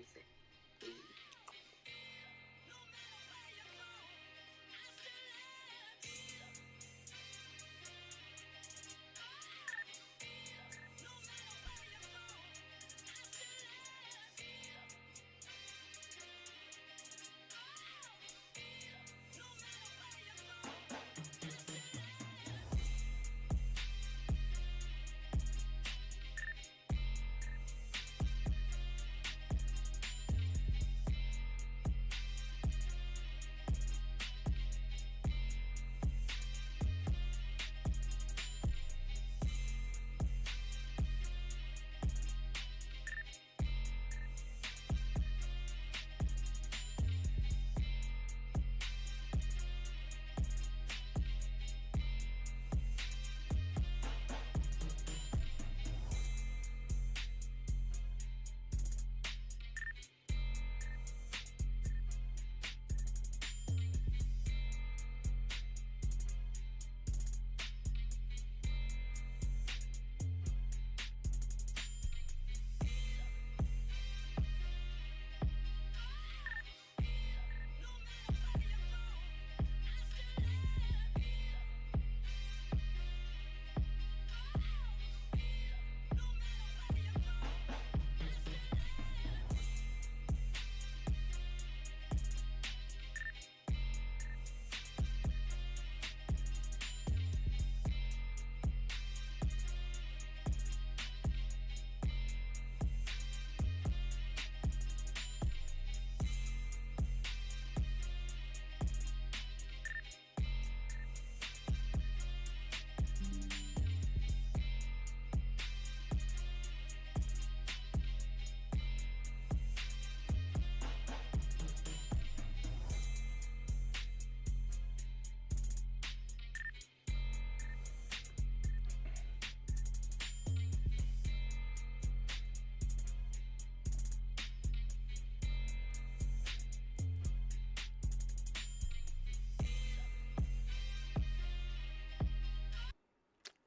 music.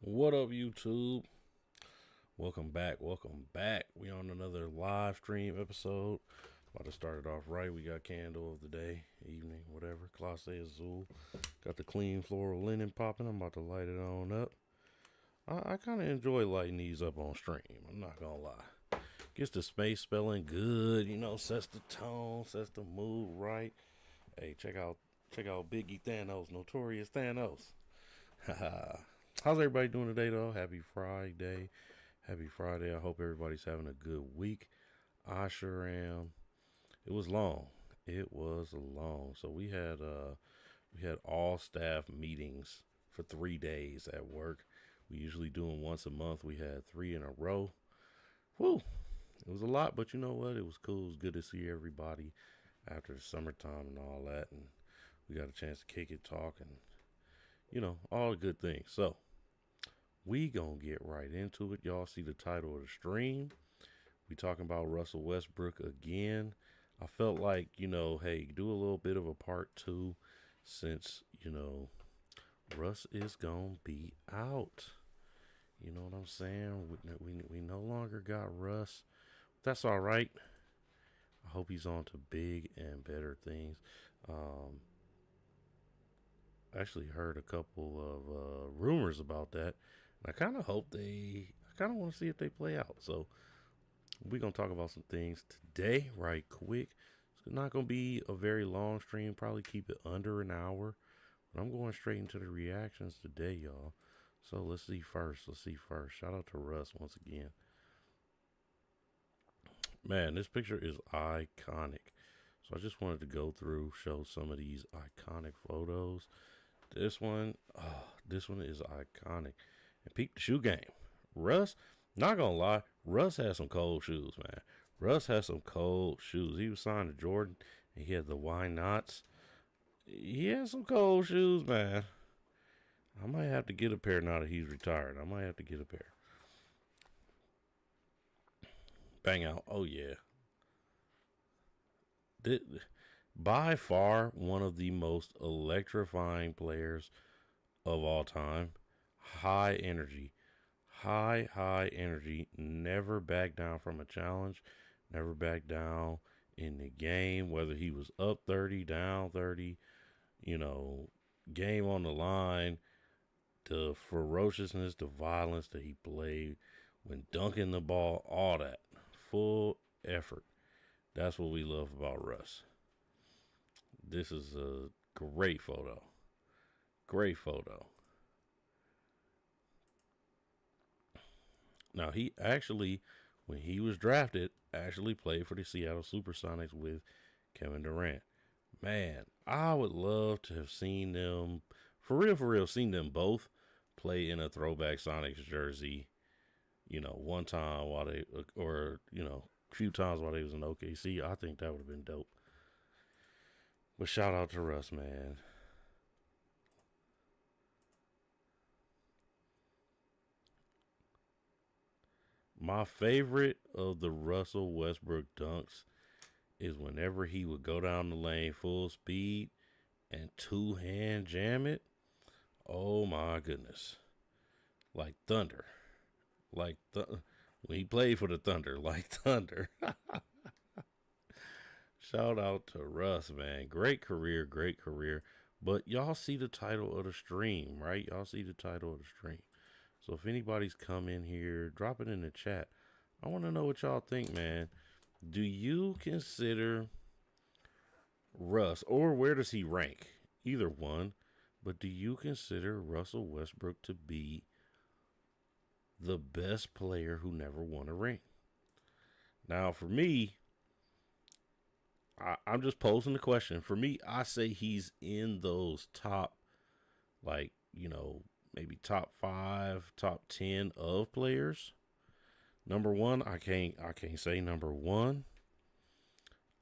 What up, YouTube? Welcome back. We on another live stream episode. About to start it off right. We got candle of the day, evening, whatever. Classe Azul. Got the clean floral linen popping. I'm about to light it on up. I kind of enjoy lighting these up on stream. I'm not gonna lie. Gets the space spelling good. Sets the tone, sets the mood right. Hey, check out Biggie Thanos, Notorious Thanos. Haha. How's everybody doing today, though? Happy Friday. I hope everybody's having a good week. I sure am. It was long. So we had all staff meetings for 3 days at work. We usually do them once a month. We had 3 in a row. Whew. It was a lot, but you know what? It was cool. It was good to see everybody after the summertime and all that. And we got a chance to kick it, talk, and all the good things. So we gonna get right into it. Y'all see the title of the stream. We talking about Russell Westbrook again. I felt like, hey, do a little bit of a part 2 since, Russ is gonna be out. You know what I'm saying? We no longer got Russ. That's all right. I hope he's on to big and better things. Actually heard a couple of rumors about that. And I kind of want to see if they play out. So we're going to talk about some things today right quick. It's not going to be a very long stream. Probably keep it under an hour. But I'm going straight into the reactions today, y'all. So let's see first. Shout out to Russ once again. Man, this picture is iconic. So I just wanted to go through, show some of these iconic photos. This one is iconic. And peep the shoe game. Russ, not gonna lie, Russ had some cold shoes, man. Russ had some cold shoes. He was signed to Jordan, and he had the why nots. He had some cold shoes, man. I might have to get a pair now that he's retired. I might have to get a pair. Bang out. Oh, yeah. By far, one of the most electrifying players of all time. High energy. High energy. Never back down from a challenge. never backed down in the game, whether he was up 30, down 30, you know, game on the line, the ferociousness, the violence that he played when dunking the ball, all that. Full effort. That's what we love about Russ. This is a great photo. Great photo. Now, he actually, when he was drafted, actually played for the Seattle Supersonics with Kevin Durant. Man, I would love to have seen them, for real, seen them both play in a throwback Sonics jersey, one time while they, or, a few times while they was in OKC. I think that would have been dope. But shout out to Russ, man. My favorite of the Russell Westbrook dunks is whenever he would go down the lane full speed and two-hand jam it. Oh my goodness. Like thunder. When he played for the Thunder, like thunder. Shout out to Russ, man. Great career, great career. But y'all see the title of the stream, right? Y'all see the title of the stream. So if anybody's come in here, drop it in the chat. I want to know what y'all think, man. Do you consider Russ, or where does he rank? Either one. But do you consider Russell Westbrook to be the best player who never won a ring? Now, for me, I'm just posing the question. For me, I say he's in those top, maybe top 5, top 10 of players. Number one, I can't say number one.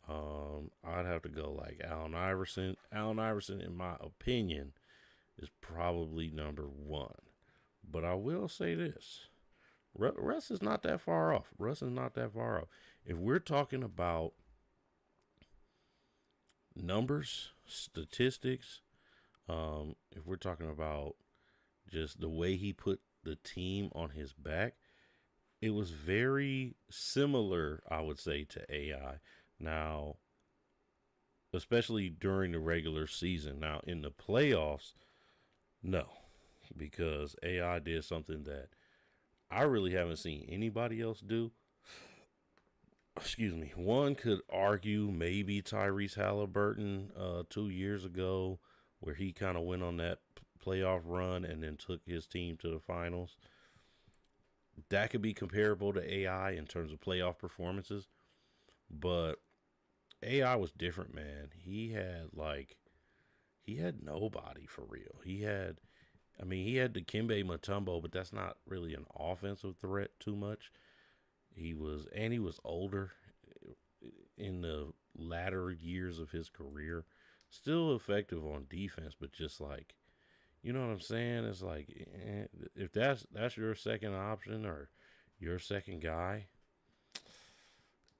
I'd have to go like Allen Iverson. Allen Iverson, in my opinion, is probably number one. But I will say this. Russ is not that far off. If we're talking about numbers, statistics, if we're talking about just the way he put the team on his back, it was very similar, I would say, to AI. Now, especially during the regular season. Now, in the playoffs, no, because AI did something that I really haven't seen anybody else do. Excuse me. One could argue maybe Tyrese Halliburton 2 years ago, where he kind of went on that playoff run and then took his team to the finals. That could be comparable to AI in terms of playoff performances. But AI was different, man. He had nobody for real. He had Dikembe Mutombo, but that's not really an offensive threat too much. He was older in the latter years of his career. Still effective on defense, but just like, you know what I'm saying? It's like, if that's your second option or your second guy,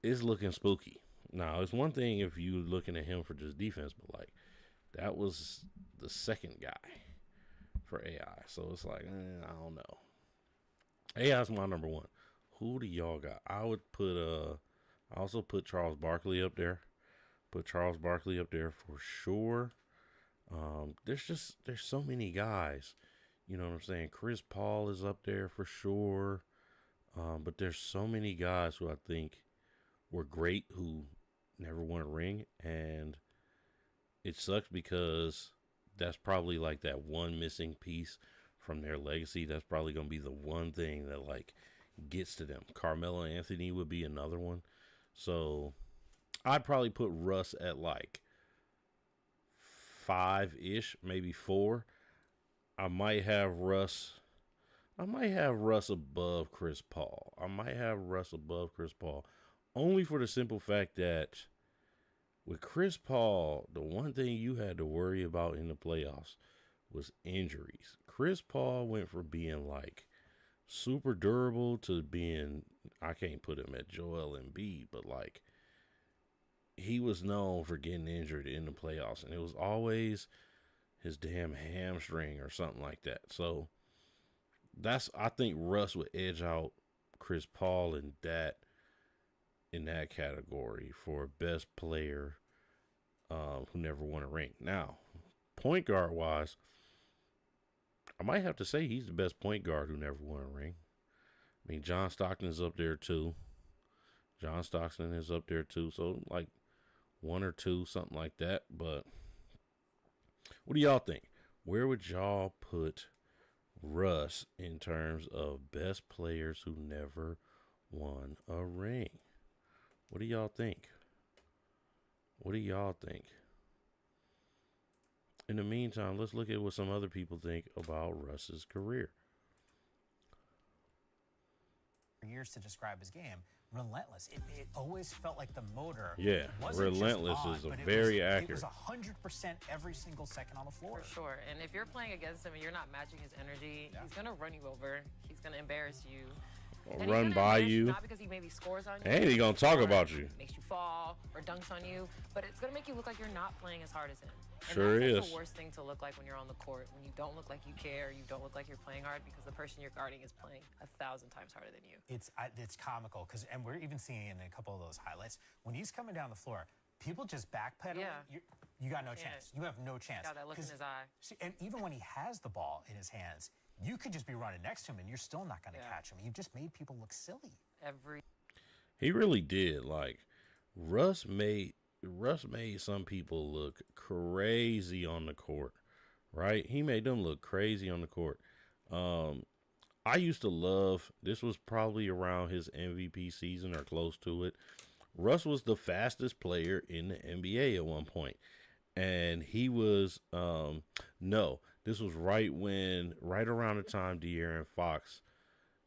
it's looking spooky. Now, it's one thing if you're looking at him for just defense, but like, that was the second guy for AI. So it's like, I don't know. AI's my number one. Who do y'all got? I would I also put Charles Barkley up there. Put Charles Barkley up there for sure. There's so many guys. You know what I'm saying? Chris Paul is up there for sure. But there's so many guys who I think were great who never won a ring. And it sucks because that's probably like that one missing piece from their legacy. That's probably going to be the one thing that like gets to them. Carmelo Anthony would be another one. So I'd probably put Russ at like 5-ish, maybe 4. I might have Russ above Chris Paul. Only for the simple fact that with Chris Paul, the one thing you had to worry about in the playoffs was injuries. Chris Paul went from being like super durable to being, I can't put him at Joel Embiid, but like he was known for getting injured in the playoffs, and it was always his damn hamstring or something like that. So I think Russ would edge out Chris Paul in that in that category for best player who never won a ring. Now, point guard wise, I might have to say he's the best point guard who never won a ring. I mean, John Stockton's up there too. John Stockton is up there too. So like one or two, something like that. But what do y'all think? Where would y'all put Russ in terms of best players who never won a ring? What do y'all think? What do y'all think? In the meantime, let's look at what some other people think about Russ's career. Years to describe his game. Relentless. It always felt like the motor. Yeah, relentless is a very accurate. It was 100% every single second on the floor. For sure. And if you're playing against him and you're not matching his energy, he's gonna run you over. He's gonna embarrass you. Run by you. Not because he maybe scores on you. And he's gonna talk about you. Makes you fall or dunks on you, but it's gonna make you look like you're not playing as hard as him. And sure that's is. The worst thing to look like when you're on the court, when you don't look like you care, you don't look like you're playing hard, because the person you're guarding is playing 1,000 times harder than you. It's comical, and we're even seeing it in a couple of those highlights. When he's coming down the floor, people just backpedal. Yeah. You got no chance. You have no chance. Got that look in his eye. See, and even when he has the ball in his hands, you could just be running next to him, and you're still not going to catch him. You've just made people look silly. He really did. Like Russ made some people look crazy on the court, right? He made them look crazy on the court. I used to love, this was probably around his MVP season or close to it. Russ was the fastest player in the NBA at one point. And he was, this was right around the time De'Aaron Fox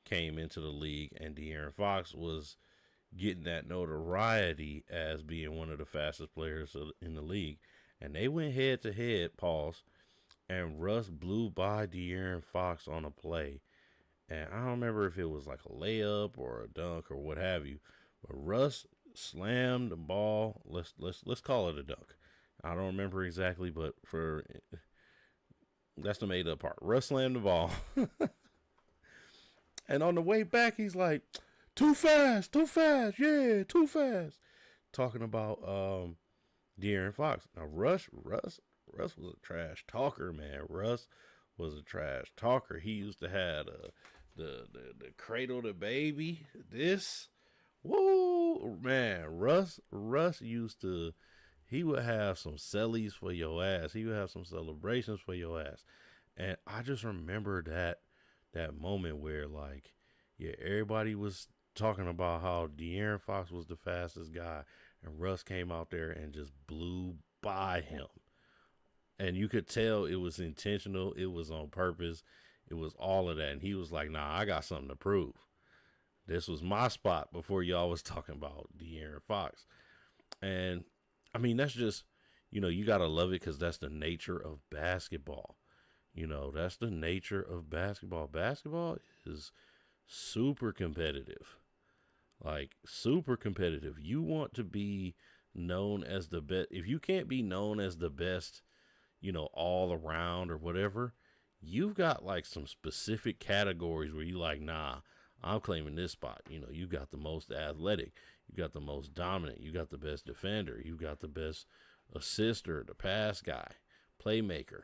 came into the league, and De'Aaron Fox was getting that notoriety as being one of the fastest players in the league. And they went head to head, pause, and Russ blew by De'Aaron Fox on a play. And I don't remember if it was like a layup or a dunk or what have you, but Russ slammed the ball. Let's call it a dunk. I don't remember exactly, but that's the made up part. Russ slammed the ball. And on the way back, he's like, too fast, yeah, too fast. Talking about De'Aaron Fox. Now, Russ was a trash talker, man. Russ was a trash talker. He used to have the cradle the baby. This, woo, man. Russ used to, he would have some cellies for your ass. He would have some celebrations for your ass. And I just remember that moment where, like, yeah, everybody was talking about how De'Aaron Fox was the fastest guy, and Russ came out there and just blew by him. And you could tell it was intentional. It was on purpose. It was all of that. And he was like, nah, I got something to prove. This was my spot before y'all was talking about De'Aaron Fox. And, I mean, that's just, you got to love it because that's the nature of basketball. That's the nature of basketball. Basketball is super competitive. Like, super competitive. You want to be known as the best. If you can't be known as the best, all around or whatever, you've got like some specific categories where you like, nah, I'm claiming this spot. You got the most athletic, you got the most dominant, you got the best defender, you got the best assister, the pass guy, playmaker.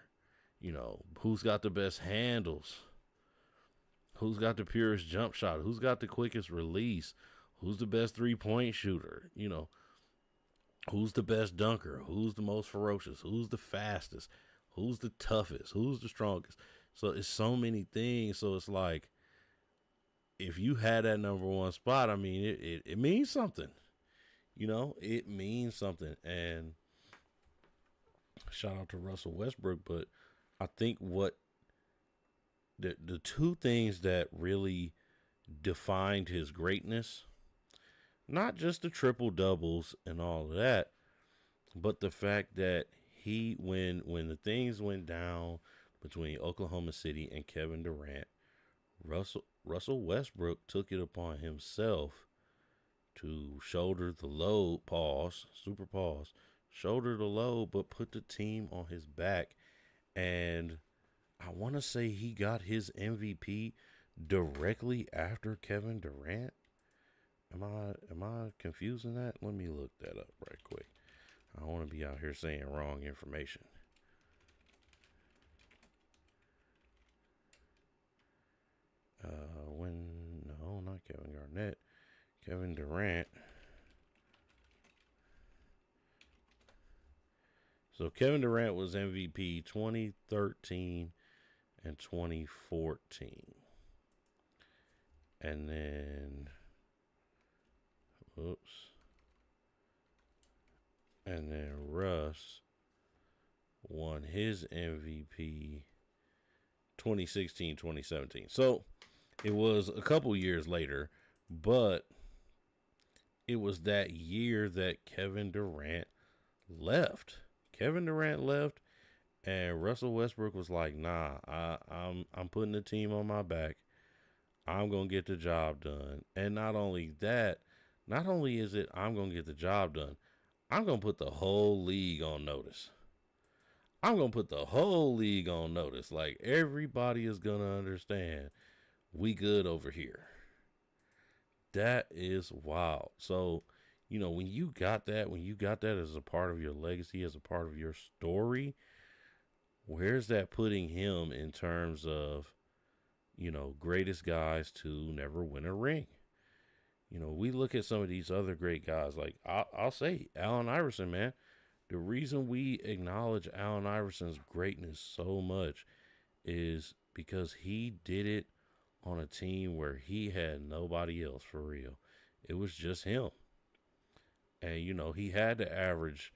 Who's got the best handles, who's got the purest jump shot, who's got the quickest release, who's the best 3-point shooter, who's the best dunker, who's the most ferocious, who's the fastest, who's the toughest, who's the strongest. So it's so many things. So it's like, if you had that number one spot, I mean, it means something. It means something. And shout out to Russell Westbrook, but I think what the two things that really defined his greatness, not just the triple doubles and all of that, but the fact that when the things went down between Oklahoma City and Kevin Durant, Russell Westbrook took it upon himself to shoulder the load, shoulder the load, but put the team on his back. And I want to say he got his MVP directly after Kevin Durant. Am I confusing that? Let me look that up right quick. I don't want to be out here saying wrong information. No, not Kevin Garnett. Kevin Durant. So Kevin Durant was MVP 2013 and 2014. And then, and then Russ won his MVP 2016, 2017. So it was a couple years later, but it was that year that Kevin Durant left. Kevin Durant left, and Russell Westbrook was like, "Nah, I'm putting the team on my back. I'm gonna get the job done." And not only that, not only is it I'm gonna get the job done, I'm gonna put the whole league on notice. I'm gonna put the whole league on notice. Like, everybody is gonna understand we good over here. That is wild. So, when you got that as a part of your legacy, as a part of your story, where's that putting him in terms of, greatest guys to never win a ring? We look at some of these other great guys, like I'll say Allen Iverson, man. The reason we acknowledge Allen Iverson's greatness so much is because he did it on a team where he had nobody else for real. It was just him. And, he had to average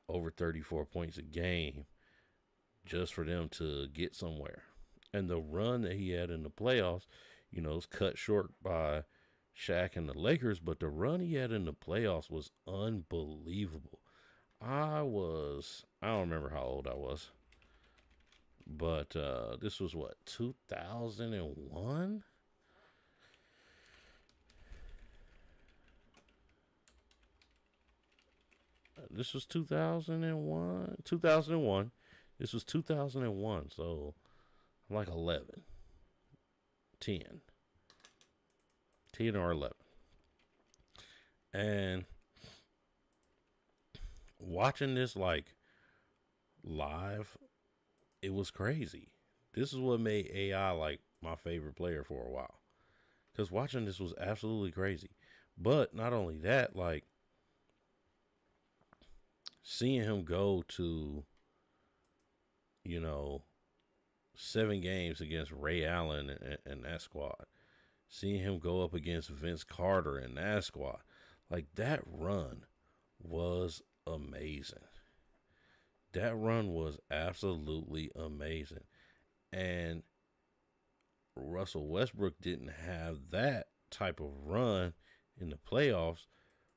over 34 points a game just for them to get somewhere. And the run that he had in the playoffs, was cut short by Shaq and the Lakers, but the run he had in the playoffs was unbelievable. I don't remember how old I was, but this was what, 2001? This was 2001. 2001. This was 2001, so I'm like 11. 10. 10 or 11. And watching this like live, it was crazy. This is what made AI like my favorite player for a while. Because watching this was absolutely crazy. But not only that, like, seeing him go to, 7 games against Ray Allen and that squad. Seeing him go up against Vince Carter and that squad. Like, that run was amazing. That run was absolutely amazing. And Russell Westbrook didn't have that type of run in the playoffs,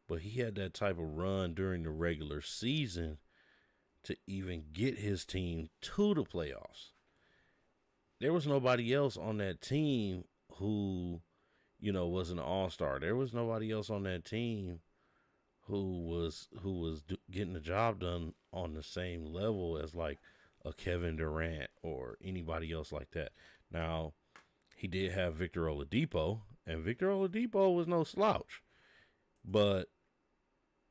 but he had that type of run during the regular season to even get his team to the playoffs. There was nobody else on that team who, was an all-star. There was nobody else on that team who was getting the job done on the same level as like a Kevin Durant or anybody else like that. Now, he did have Victor Oladipo, and Victor Oladipo was no slouch, but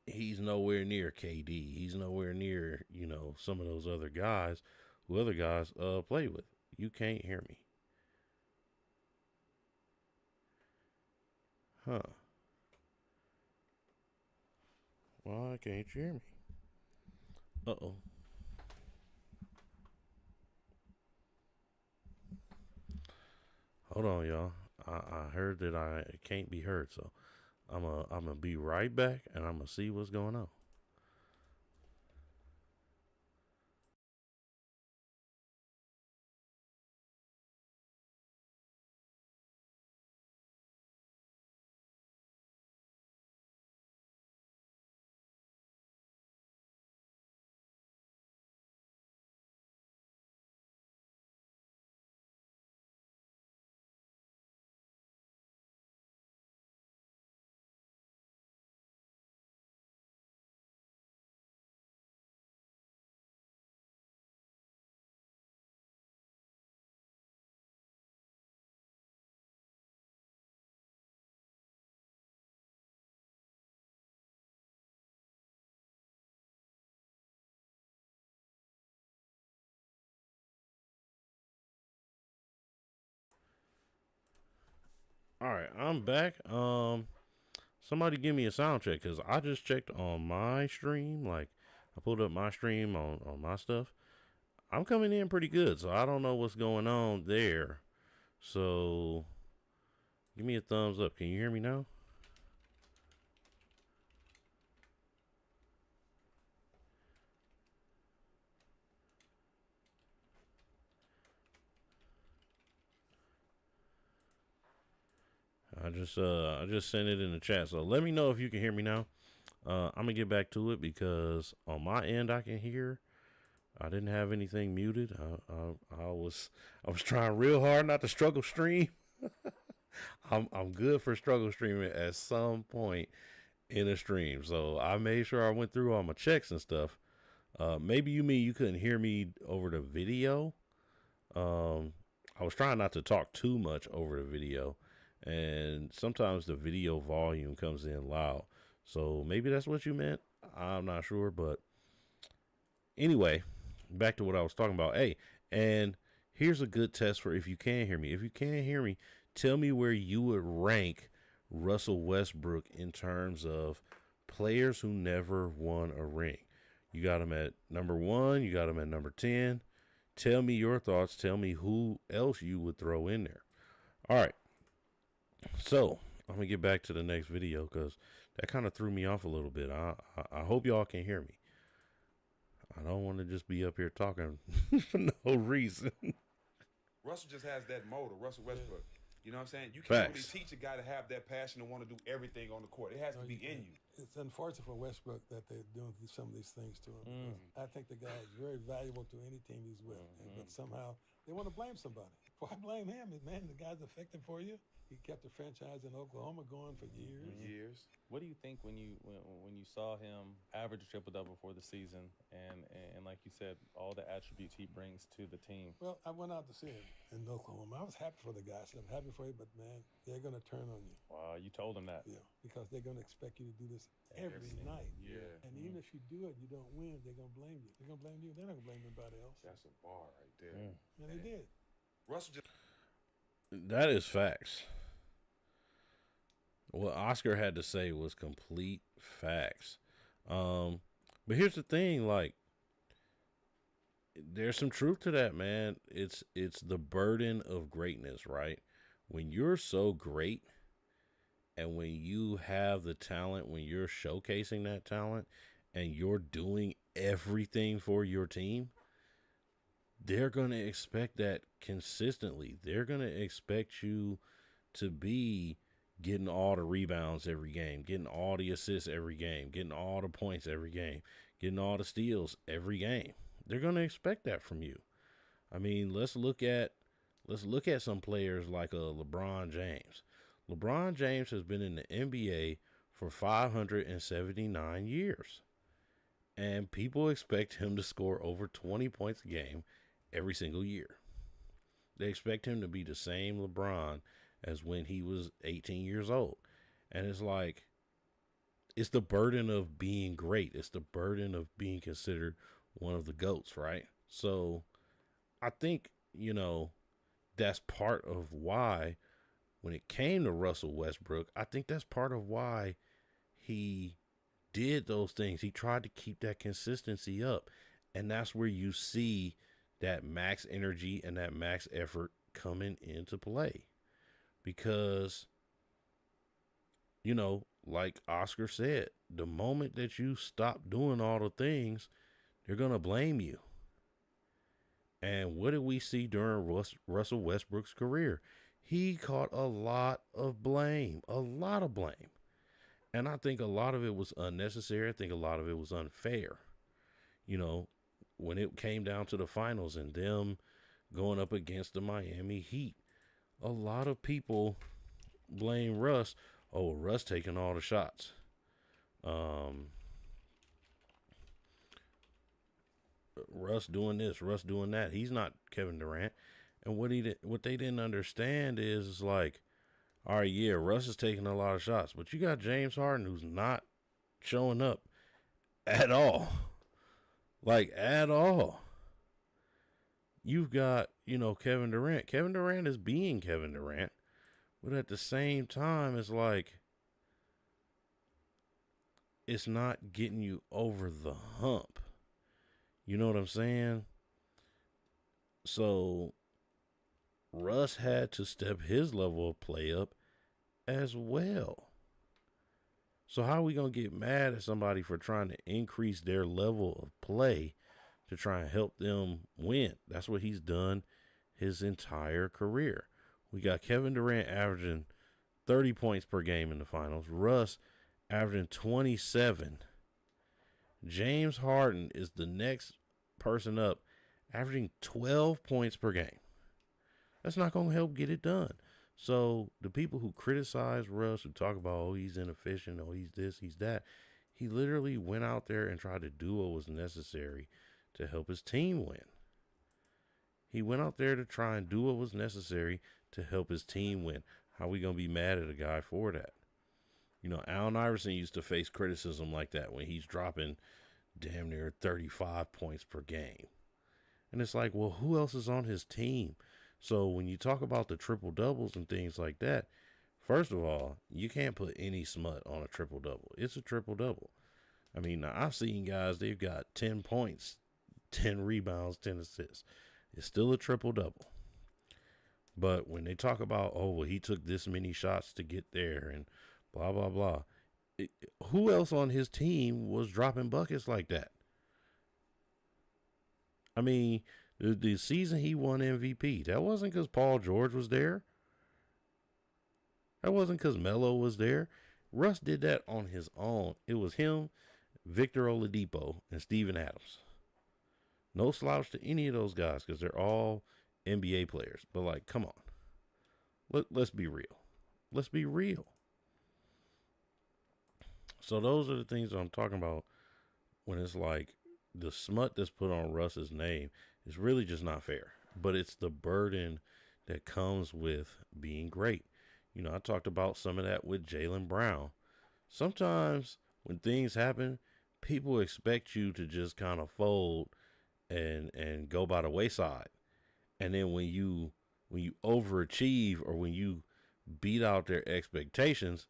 he's nowhere near KD. He's nowhere near, some of those other guys who other guys play with. You can't hear me. Huh. Why can't you hear me? Uh-oh. Hold on, y'all. I heard that I can't be heard, so I'm gonna be right back, and I'm gonna see what's going on. All right, I'm back. Somebody give me a sound check because I just checked on my stream. Like, I pulled up my stream on my stuff. I'm coming in pretty good, so I don't know what's going on there. So, give me a thumbs up. Can you hear me now? I just sent it in the chat. So let me know if you can hear me now. I'm gonna get back to it because on my end I can hear. I didn't have anything muted. I was trying real hard not to struggle stream. I'm good for struggle streaming at some point in a stream. So I made sure I went through all my checks and stuff. Maybe you couldn't hear me over the video. I was trying not to talk too much over the video, and sometimes the video volume comes in loud. So maybe that's what you meant. I'm not sure, but anyway, back to what I was talking about. Hey, and here's a good test for if you can hear me. If you can't hear me, tell me where you would rank Russell Westbrook in terms of players who never won a ring. You got him at number 1. You got him at number 10. Tell me your thoughts. Tell me who else you would throw in there. All right. So I'm going to get back to the next video because that kind of threw me off a little bit. I hope y'all can hear me. I don't want to just be up here talking for no reason. Russell just has that motor, Russell Westbrook. You know what I'm saying? You can't really teach a guy to have that passion and want to do everything on the court. It has to be in you. It's unfortunate for Westbrook that they're doing some of these things to him. I think the guy is very valuable to any team he's with. But somehow they want to blame somebody. Why blame him? Man, the guy's effective for you. He kept the franchise in Oklahoma going for years. What do you think when you saw him average a triple-double for the season and like you said, all the attributes he brings to the team? Well, I went out to see him in Oklahoma. I was happy for the guy. I said, I'm happy for you, but, man, they're going to turn on you. Wow, you told him that. Yeah, because they're going to expect you to do this every night. Yeah. And even if you do it, you don't win, they're going to blame you. They're going to blame you. They're not going to blame anybody else. That's a bar right there. And they did. Russell just. That is facts. What Oscar had to say was complete facts. But here's the thing, like, there's some truth to that, man. It's the burden of greatness, right? When you're so great and when you have the talent, when you're showcasing that talent and you're doing everything for your team, they're going to expect that consistently. They're going to expect you to be getting all the rebounds every game, getting all the assists every game, getting all the points every game, getting all the steals every game. They're going to expect that from you. I mean, let's look at some players like LeBron James. LeBron James has been in the NBA for 579 years. And people expect him to score over 20 points a game every single year. They expect him to be the same LeBron as when he was 18 years old. And it's like, it's the burden of being great. It's the burden of being considered one of the GOATs, right? So I think, that's part of why when it came to Russell Westbrook, I think that's part of why he did those things. He tried to keep that consistency up. And that's where you see that max energy and that max effort coming into play. Because, like Oscar said, the moment that you stop doing all the things, they're going to blame you. And what did we see during Russell Westbrook's career? He caught a lot of blame. And I think a lot of it was unnecessary. I think a lot of it was unfair. When it came down to the finals and them going up against the Miami Heat, a lot of people blame Russ. Oh, Russ taking all the shots. Russ doing this, Russ doing that. He's not Kevin Durant. And what they didn't understand is like, all right, yeah, Russ is taking a lot of shots, but you got James Harden who's not showing up at all. Like, at all. You've got, Kevin Durant. Kevin Durant is being Kevin Durant. But at the same time, it's like, it's not getting you over the hump. You know what I'm saying? So Russ had to step his level of play up as well. So how are we going to get mad at somebody for trying to increase their level of play to try and help them win? That's what he's done his entire career. We got Kevin Durant averaging 30 points per game in the finals. Russ averaging 27. James Harden is the next person up, averaging 12 points per game. That's not going to help get it done. So the people who criticize Russ, who talk about, oh, he's inefficient, oh, he's this, he's that, he literally went out there and tried to do what was necessary to help his team win. He went out there to try and do what was necessary to help his team win. How are we going to be mad at a guy for that? You know, Allen Iverson used to face criticism like that when he's dropping damn near 35 points per game. And it's like, well, who else is on his team? So when you talk about the triple doubles and things like that, first of all, you can't put any smut on a triple double. It's a triple double. I mean, now I've seen guys, they've got 10 points, 10 rebounds, 10 assists. It's still a triple double. But when they talk about, oh, well, he took this many shots to get there and blah, blah, blah. Who else on his team was dropping buckets like that? I mean, the season he won MVP, that wasn't because Paul George was there. That wasn't because Melo was there. Russ did that on his own. It was him, Victor Oladipo, and Steven Adams. No slouch to any of those guys because they're all NBA players. But, like, come on. Let's be real. Let's be real. So those are the things that I'm talking about when it's like the smut that's put on Russ's name is really just not fair. But it's the burden that comes with being great. You know, I talked about some of that with Jaylen Brown. Sometimes when things happen, people expect you to just kind of fold and go by the wayside. And then when you overachieve or when you beat out their expectations,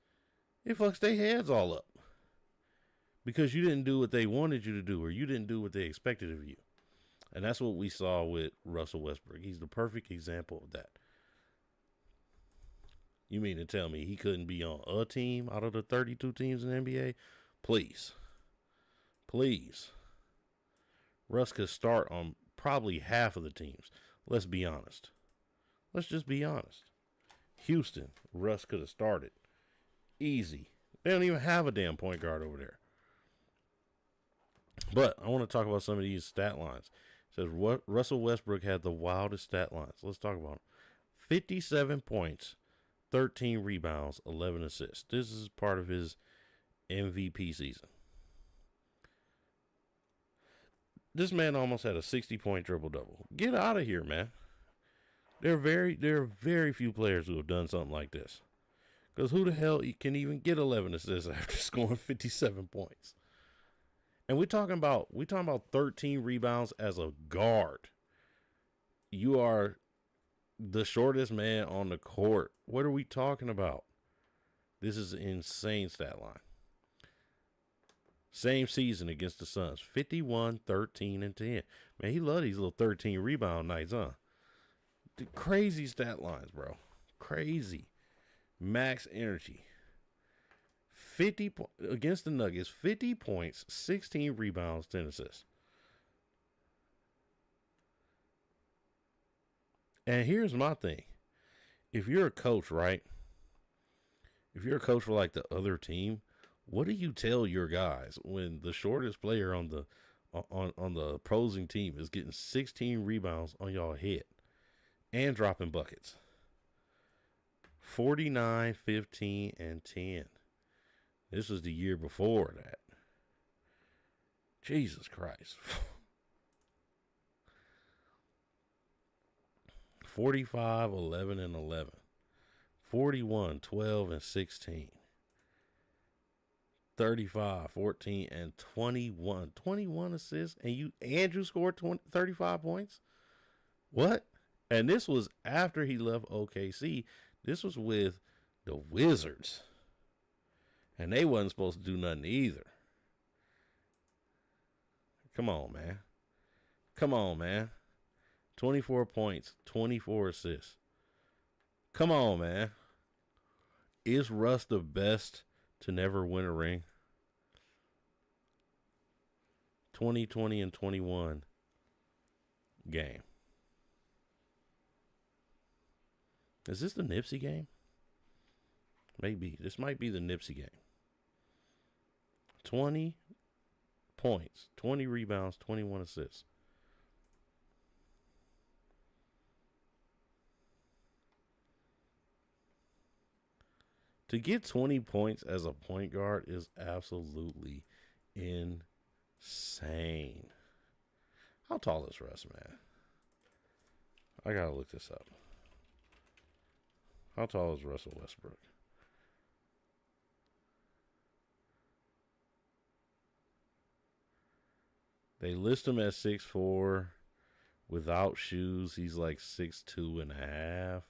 it fucks their heads all up. Because you didn't do what they wanted you to do, or you didn't do what they expected of you. And that's what we saw with Russell Westbrook. He's the perfect example of that. You mean to tell me he couldn't be on a team out of the 32 teams in the NBA? Please. Please. Russ could start on probably half of the teams. Let's be honest. Let's just be honest. Houston, Russ could have started. Easy. They don't even have a damn point guard over there. But I want to talk about some of these stat lines. It says Russell Westbrook had the wildest stat lines. Let's talk about them. 57 points, 13 rebounds, 11 assists. This is part of his MVP season. This man almost had a 60-point triple-double. Get out of here, man. There are very few players who have done something like this. Because who the hell can even get 11 assists after scoring 57 points? And we're talking about 13 rebounds as a guard. You are the shortest man on the court. What are we talking about? This is an insane stat line. Same season against the Suns. 51, 13, and 10. Man, he loved these little 13 rebound nights, huh? The crazy stat lines, bro. Crazy. Max energy. 50 against the Nuggets, 50 points, 16 rebounds, 10 assists. And here's my thing. If you're a coach, right? If you're a coach for like the other team, what do you tell your guys when the shortest player on the opposing team is getting 16 rebounds on y'all head and dropping buckets? 49, 15, and 10. This was the year before that. Jesus Christ. 45, 11, and 11. 41, 12, and 16. 35, 14, and 21. 21 assists, and you scored 35 points? What? And this was after he left OKC. This was with the Wizards. And they wasn't supposed to do nothing either. Come on, man. Come on, man. 24 points, 24 assists. Come on, man. Is Russ the best to never win a ring? 20, and 21 game. Is this the Nipsey game? Maybe. This might be the Nipsey game. 20 points, 20 rebounds, 21 assists. To get 20 points as a point guard is absolutely insane. How tall is Russ, man? I gotta look this up. How tall is Russell Westbrook? They list him at 6'4". Without shoes, he's like 6'2.5",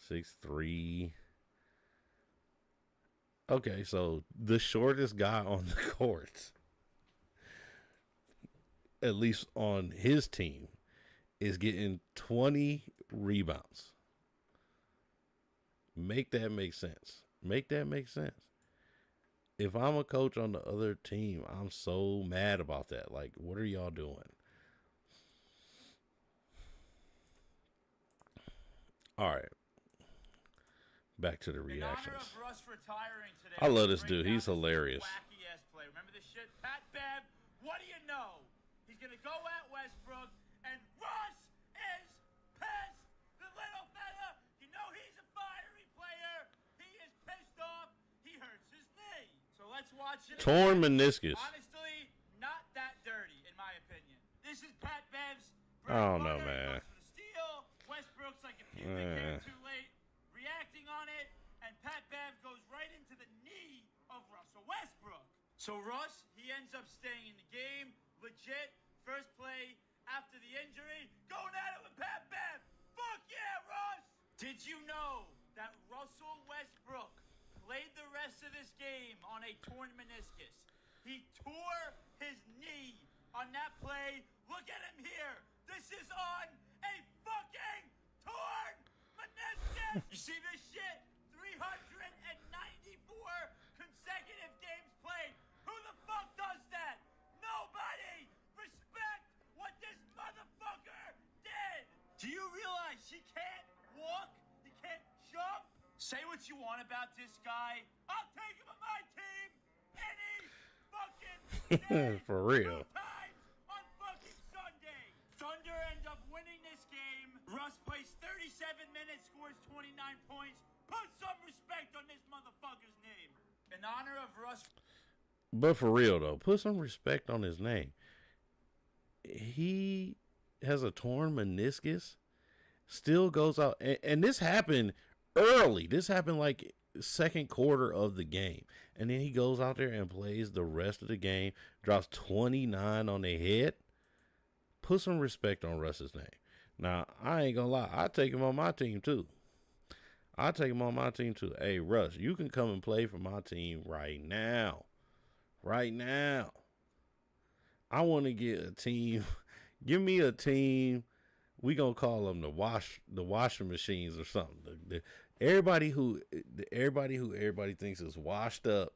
6'3". Okay, so the shortest guy on the court, at least on his team, is getting 20 rebounds. Make that make sense. Make that make sense. If I'm a coach on the other team, I'm so mad about that. Like, what are y'all doing? All right. Back to the reactions. In honor of Russ retiring today, I love this dude. He's hilarious. Wacky ass play. Remember this shit? Pat Bev, what do you know? He's going to go at Westbrook, and Russ is pissed. The little fella, you know he's a fiery player. He is pissed off. He hurts his knee. So let's watch it. Torn meniscus. Honestly, not that dirty, in my opinion. This is Pat Bev's. I don't know, man. Steal. Westbrook's like a pubic hair too late, reacting on it, and Pat Bev goes right into the knee of Russell Westbrook. So Russ, he ends up staying in the game, legit, first play after the injury, going at it with Pat Bev. Fuck yeah, Russ! Did you know that Russell Westbrook played the rest of this game on a torn meniscus? He tore his knee on that play. Look at him here. This is on a fucking torn meniscus. You see this shit? 394 consecutive games played. Who the fuck does that? Nobody. Respect what this motherfucker did. Do you realize he can't walk? He can't jump? Say what you want about this guy. I'll take him on my team any fucking day. For real. 2 times on fucking Sunday. Thunder end up winning this game. Russ plays 37 minutes, scores 29 points. Put some respect on this motherfucker's name. In honor of Russ. But for real, though, put some respect on his name. He has a torn meniscus, still goes out. And this happened early. This happened like second quarter of the game. And then he goes out there and plays the rest of the game, drops 29 on their head. Put some respect on Russ's name. Now, I ain't going to lie. I take him on my team, too. Hey, Russ, you can come and play for my team right now. Right now. I want to get a team. Give me a team. We going to call them the washing machines or something. Everybody who everybody thinks is washed up,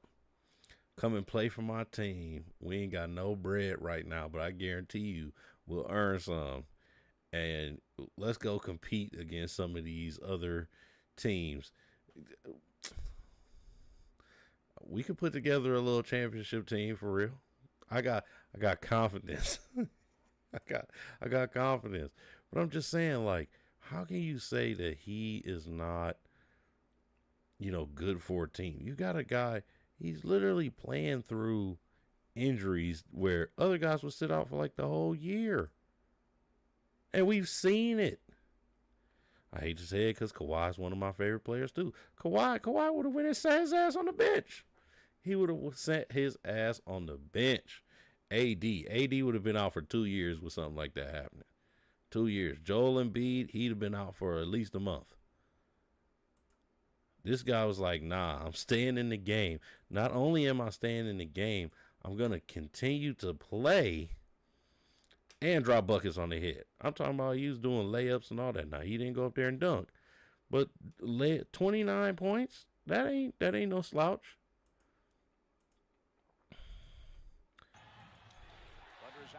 come and play for my team. We ain't got no bread right now, but I guarantee you we'll earn some. And let's go compete against some of these other teams. We could put together a little championship team for real. I got confidence. I got confidence. But I'm just saying, like, how can you say that he is not, good for a team? You got a guy, he's literally playing through injuries where other guys would sit out for like the whole year. And we've seen it. I hate to say it because Kawhi is one of my favorite players too. Kawhi would have went and sat his ass on the bench. He would have sat his ass on the bench. AD would have been out for 2 years with something like that happening. 2 years. Joel Embiid, he'd have been out for at least a month. This guy was like, nah, I'm staying in the game. Not only am I staying in the game, I'm going to continue to play and drop buckets on the head. I'm talking about he was doing layups and all that. Now, he didn't go up there and dunk. But 29 points, that ain't no slouch.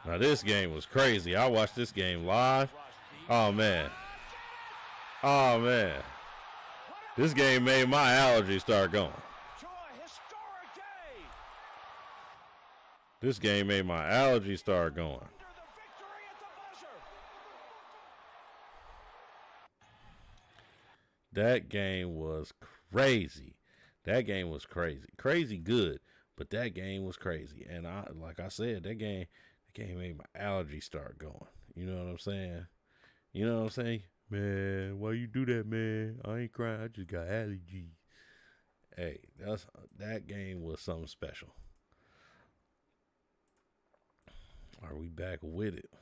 Now, this game was crazy. I watched this game live. Oh, man. Oh, man. This game made my allergies start going. This game made my allergies start going. That game was crazy. That game was crazy. Crazy good, but that game was crazy. And like I said, that game made my allergies start going. You know what I'm saying? You know what I'm saying? Man, why you do that, man? I ain't crying. I just got allergies. Hey, that game was something special. Are we back with it?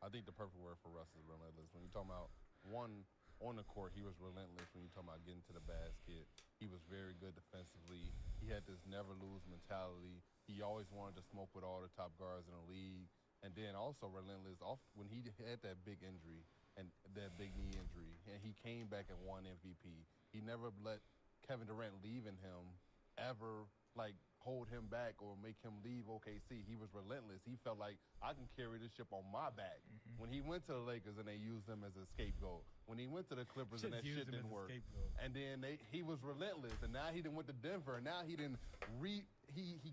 I think the perfect word for Russ is relentless. When you're talking about one on the court, he was relentless. When you're talking about getting to the basket, he was very good defensively. He had this never lose mentality. He always wanted to smoke with all the top guards in the league. And then also relentless off when he had that big injury and that big knee injury, and he came back and won MVP. He never let Kevin Durant leave in him ever, like, hold him back or make him leave OKC. He was relentless. He felt like, I can carry this ship on my back. When he went to the Lakers and they used him as a scapegoat. When he went to the Clippers and that shit didn't work. And then he was relentless. And now he done went to Denver. And now he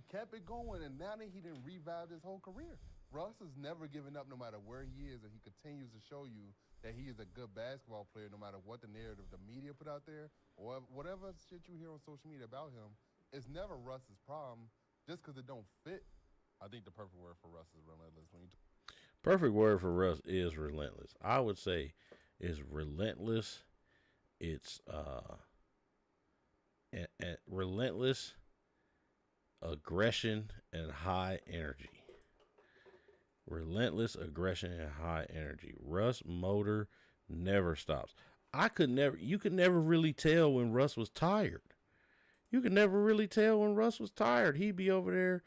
kept it going. And now he done revived his whole career. Russ has never given up no matter where he is, and he continues to show you that he is a good basketball player no matter what the narrative the media put out there or whatever shit you hear on social media about him. It's never Russ's problem just because it don't fit. I think the perfect word for Russ is relentless. Perfect word for Russ is relentless. I would say it's relentless. It's relentless aggression and high energy. Relentless aggression and high energy. Russ motor never stops. You could never really tell when Russ was tired. You could never really tell when Russ was tired. He'd be over there.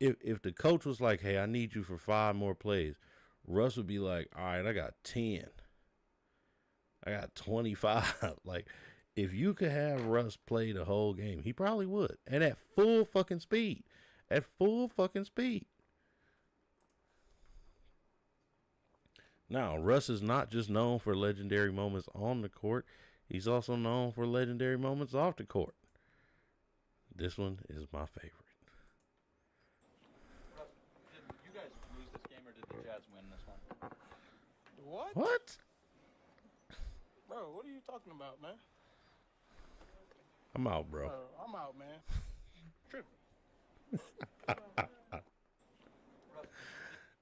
If the coach was like, hey, I need you for 5 more plays, Russ would be like, all right, I got 10. I got 25. Like, if you could have Russ play the whole game, he probably would. And at full fucking speed. At full fucking speed. Now, Russ is not just known for legendary moments on the court. He's also known for legendary moments off the court. This one is my favorite. Did you guys lose this game or did the Jazz win this one? What? Bro, what are you talking about, man? I'm out, bro. I'm out, man. Tripping.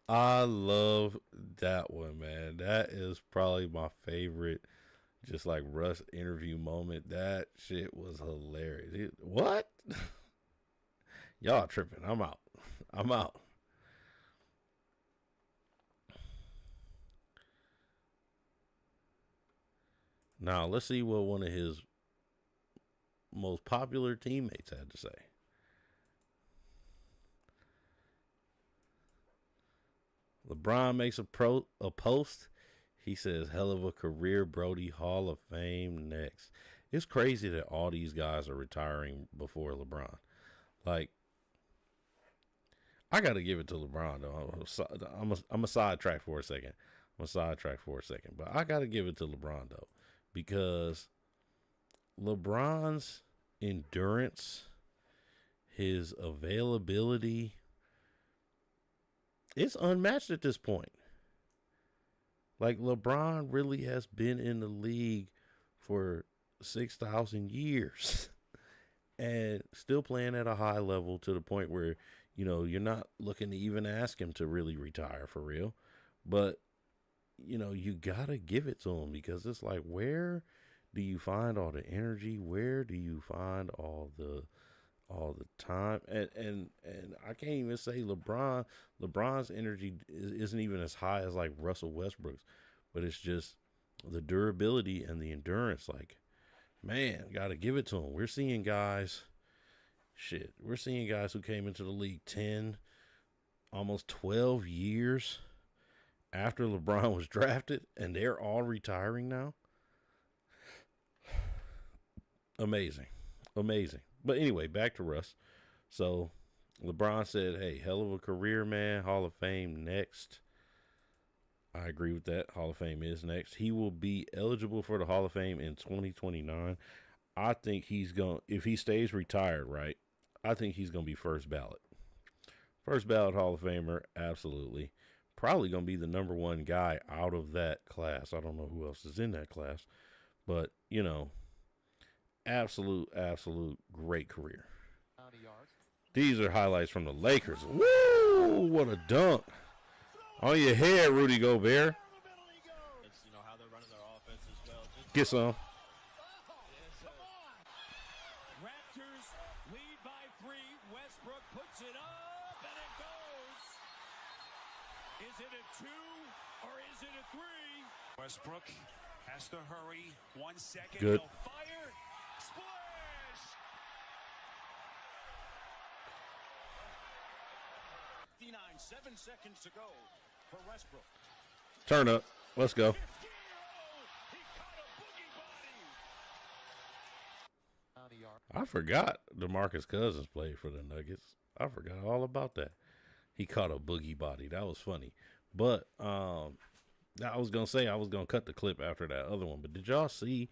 I love that one, man. That is probably my favorite, just like Russ interview moment. That shit was hilarious. What? Y'all tripping. I'm out. I'm out. Now, let's see what one of his most popular teammates had to say. LeBron makes a post. He says, hell of a career, Brody, Hall of Fame next. It's crazy that all these guys are retiring before LeBron. Like, I got to give it to LeBron, though. I'm a sidetrack for a second. But I got to give it to LeBron, though, because LeBron's endurance, his availability, it's unmatched at this point. Like, LeBron really has been in the league for 6,000 years and still playing at a high level to the point where, you know, you're not looking to even ask him to really retire for real. But, you know, you got to give it to him because it's like, where do you find all the energy? Where do you find all the time? And I can't even say LeBron's energy isn't even as high as like Russell Westbrook's, but it's just the durability and the endurance. Like, man, got to give it to him. We're seeing guys, we're seeing guys who came into the league 10, almost 12 years after LeBron was drafted, and they're all retiring now. Amazing. But anyway, back to Russ. So LeBron said, hey, hell of a career, man. Hall of Fame next. I agree with that. Hall of Fame is next. He will be eligible for the Hall of Fame in 2029. I think he's going to, if he stays retired, right, I think he's going to be first ballot. First ballot Hall of Famer, absolutely. Probably going to be the number one guy out of that class. I don't know who else is in that class. But, you know, absolute great career. These are highlights from the Lakers. Woo! What a dunk. On your head, Rudy Gobert. It's, how they're running their offense as well. Get some. Raptors lead by 3. Westbrook puts it up, and it goes. Is it a 2 or is it a 3? Westbrook has to hurry. 1 second. Good. He'll fire. Splash! 7 seconds to go for Westbrook. Turn up. Let's go. I forgot DeMarcus Cousins played for the Nuggets. I forgot all about that. He caught a boogie body. That was funny. But I was gonna say I was gonna cut the clip after that other one. But did y'all see?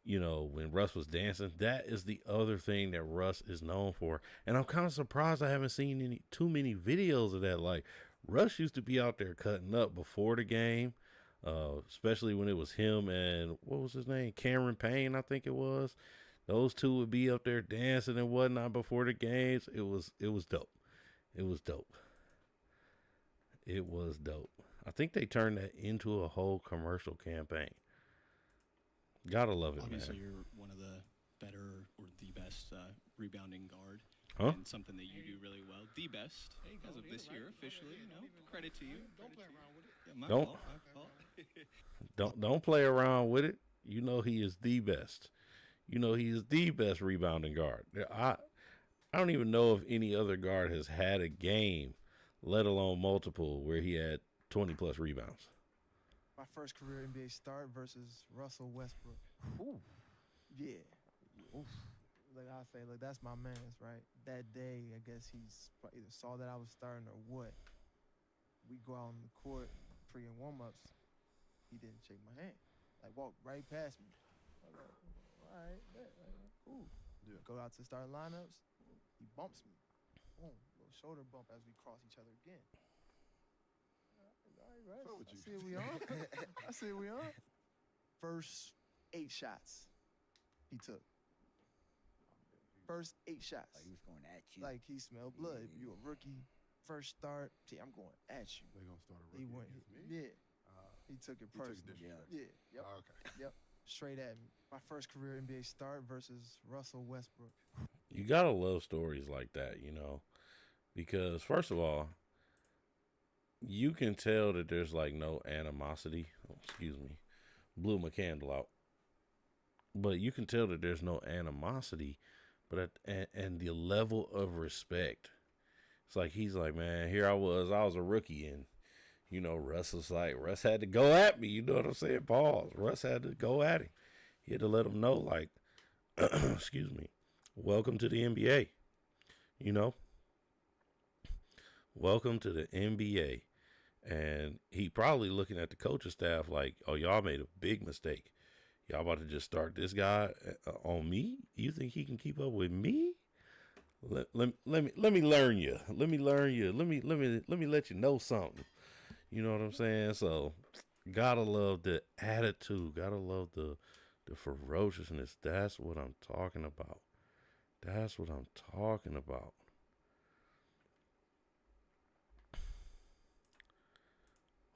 When Russ was dancing? That is the other thing that Russ is known for. And I'm kind of surprised I haven't seen too many videos of that. Like, Russ used to be out there cutting up before the game, especially when it was him and, what was his name? Cameron Payne, I think it was. Those two would be up there dancing and whatnot before the games. It was dope. It was dope. I think they turned that into a whole commercial campaign. Gotta love it, Obviously, man. you're one of the better or the best rebounding guard. Huh? And something that you do really well. The best as of this year, officially. Credit to you. Don't play around with it. Yeah, my fault. Don't play around with it. You know he is the best. You know he is the best rebounding guard. I don't even know if any other guard has had a game, let alone multiple, where he had 20-plus rebounds. My first career NBA start versus Russell Westbrook. Ooh. Yeah. Oof. Like I say, look, that's my man's, right? That day, I guess he's either saw that I was starting or what. We go out on the court, pre and warm-ups. He didn't shake my hand. Like, walked right past me. I'm like, all right, cool. Yeah. Go out to start lineups. He bumps me. Boom, little shoulder bump as we cross each other again. All right, I see we on. First 8 shots he took. First 8 shots. Like he was going at you. Like he smelled blood. Yeah. You a rookie. First start. See, I'm going at you. They gonna start a rookie against me? Yeah. He took it personally. Yeah. Yep. Oh, okay. Yep. Straight at me. My first career NBA start versus Russell Westbrook. You gotta love stories like that, because first of all, you can tell that there's like no animosity. Oh, excuse me. Blew my candle out. But you can tell that there's no animosity, but and the level of respect. It's like he's like, man, here I was a rookie, and Russ was like, Russ had to go at me. You know what I'm saying? Pause. Russ had to go at him. He had to let him know, like, excuse me, welcome to the NBA. Welcome to the NBA. And he probably looking at the coaching staff like, oh, y'all made a big mistake. Y'all about to just start this guy on me? You think he can keep up with me? Let me learn you. Let me learn you. Let me let you know something. You know what I'm saying? So gotta love the attitude. Gotta love the ferociousness. That's what I'm talking about.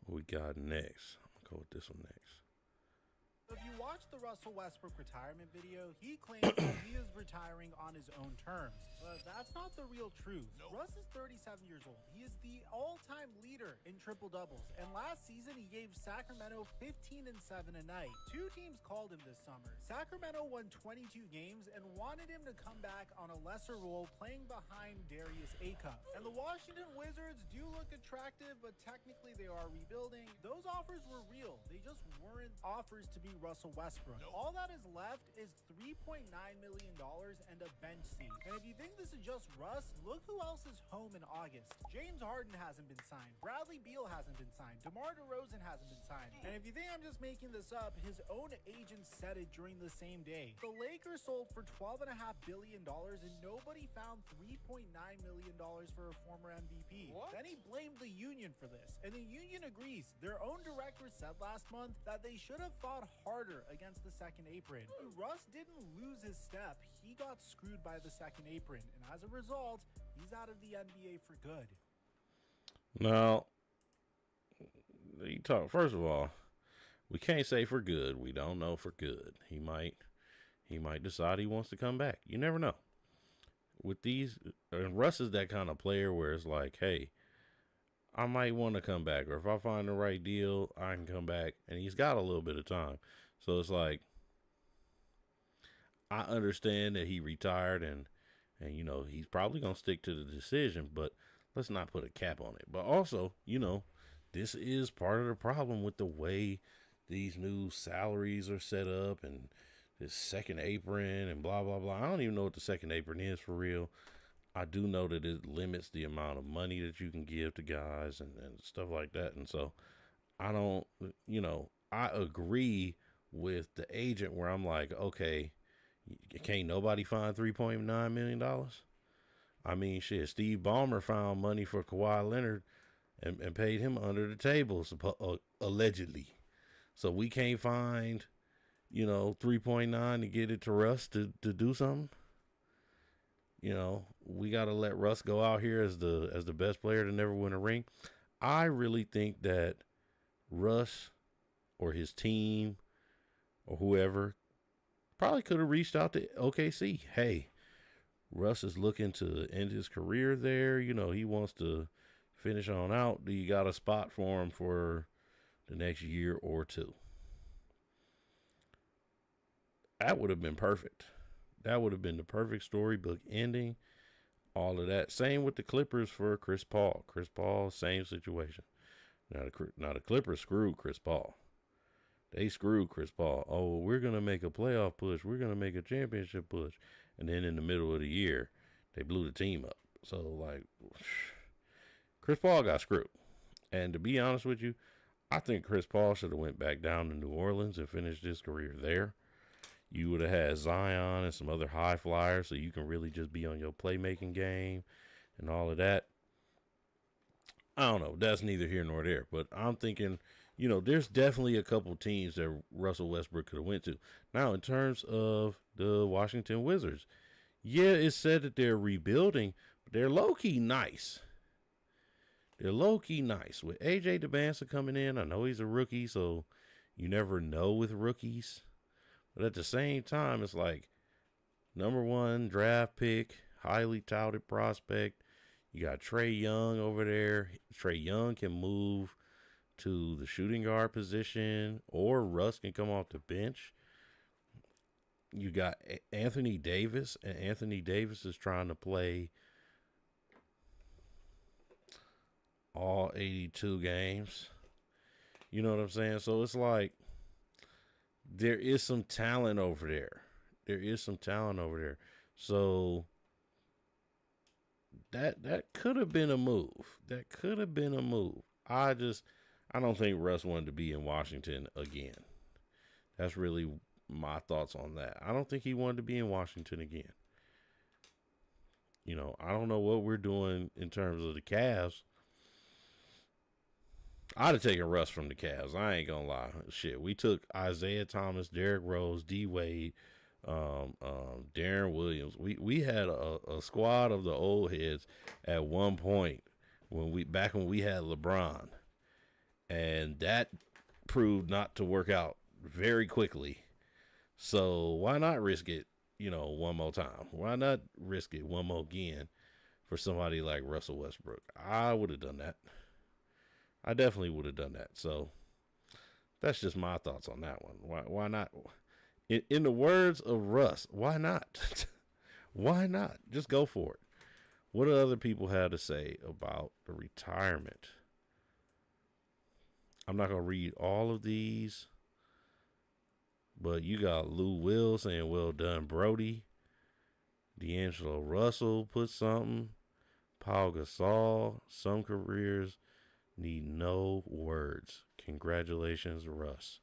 What we got next? I'm gonna go with this one next. If you watch watched the Russell Westbrook retirement video, he claims that he is retiring on his own terms. But that's not the real truth. Russ is 37 years old. He is the all-time leader in triple-doubles. And last season, he gave Sacramento 15 and 7 a night. Two teams called him this summer. Sacramento won 22 games and wanted him to come back on a lesser role playing behind Darius Acuff. And the Washington Wizards do look attractive, but technically they are rebuilding. Those offers were real. They just weren't offers to be Russell Westbrook. All that is left is $3.9 million and a bench seat. And if you think this is just Russ, look who else is home in August. James Harden hasn't been signed. Bradley Beal hasn't been signed. DeMar DeRozan hasn't been signed. And if you think I'm just making this up, his own agent said it during the same day. The Lakers sold for $12.5 billion and nobody found $3.9 million for a former MVP. What? Then he blamed the union for this. And the union agrees. Their own director said last month that they should have fought harder against the second apron. Russ didn't lose his step. He got screwed by the second apron. And as a result, he's out of the NBA for good. Now, you talk, first of all, we can't say for good. We don't know for good. He might decide he wants to come back. You never know. With these, and Russ is that kind of player where it's like, hey, I might want to come back, or if I find the right deal, I can come back. And he's got a little bit of time. So it's like, I understand that he retired and you know, he's probably going to stick to the decision, but let's not put a cap on it. But also, you know, this is part of the problem with the way these new salaries are set up and this second apron and blah, blah, blah. I don't even know what the second apron is for real. I do know that it limits the amount of money that you can give to guys and stuff like that. And so I don't, you know, I agree with the agent where I'm like, okay, can't nobody find $3.9 million? I mean, shit, Steve Ballmer found money for Kawhi Leonard and paid him under the table, allegedly. So we can't find, you know, 3.9 to get it to Russ to do something. You know, we got to let Russ go out here as the best player to never win a ring. I really think that Russ or his team or whoever probably could have reached out to OKC. Hey, Russ is looking to end his career there. You know, he wants to finish on out. Do you got a spot for him for the next year or two? That would have been perfect. That would have been the perfect storybook ending. All of that. Same with the Clippers for Chris Paul. Chris Paul, same situation. Now the Clippers screwed Chris Paul. They screwed Chris Paul. Oh, we're going to make a playoff push. We're going to make a championship push. And then in the middle of the year, they blew the team up. So, like, Chris Paul got screwed. And to be honest with you, I think Chris Paul should have went back down to New Orleans and finished his career there. You would have had Zion and some other high flyers so you can really just be on your playmaking game and all of that. I don't know. That's neither here nor there. But I'm thinking, you know, there's definitely a couple teams that Russell Westbrook could have went to. Now, in terms of the Washington Wizards, yeah, it's said that they're rebuilding, but they're low-key nice. They're low-key nice. With A.J. Dubasa coming in, I know he's a rookie, so you never know with rookies. But at the same time, it's like #1 draft pick, highly touted prospect. You got Trae Young over there. Trae Young can move to the shooting guard position, or Russ can come off the bench. You got Anthony Davis, and Anthony Davis is trying to play all 82 games. You know what I'm saying? So it's like there is some talent over there. There is some talent over there. So that could have been a move. That could have been a move. I don't think Russ wanted to be in Washington again. That's really my thoughts on that. I don't think he wanted to be in Washington again. You know, I don't know what we're doing in terms of the Cavs. I'd have taken Russ from the Cavs. I ain't gonna lie. Shit, we took Isaiah Thomas, Derrick Rose, D Wade, Darren Williams. We had a squad of the old heads at one point when we had LeBron, and that proved not to work out very quickly. So why not risk it, one more time? Why not risk it one more again for somebody like Russell Westbrook? I would have done that. I definitely would have done that. So that's just my thoughts on that one. Why not? In the words of Russ, why not? Why not? Just go for it. What do other people have to say about the retirement? I'm not going to read all of these, but you got Lou Will saying, well done, Brody. D'Angelo Russell put something. Paul Gasol, some careers need no words. Congratulations, Russ.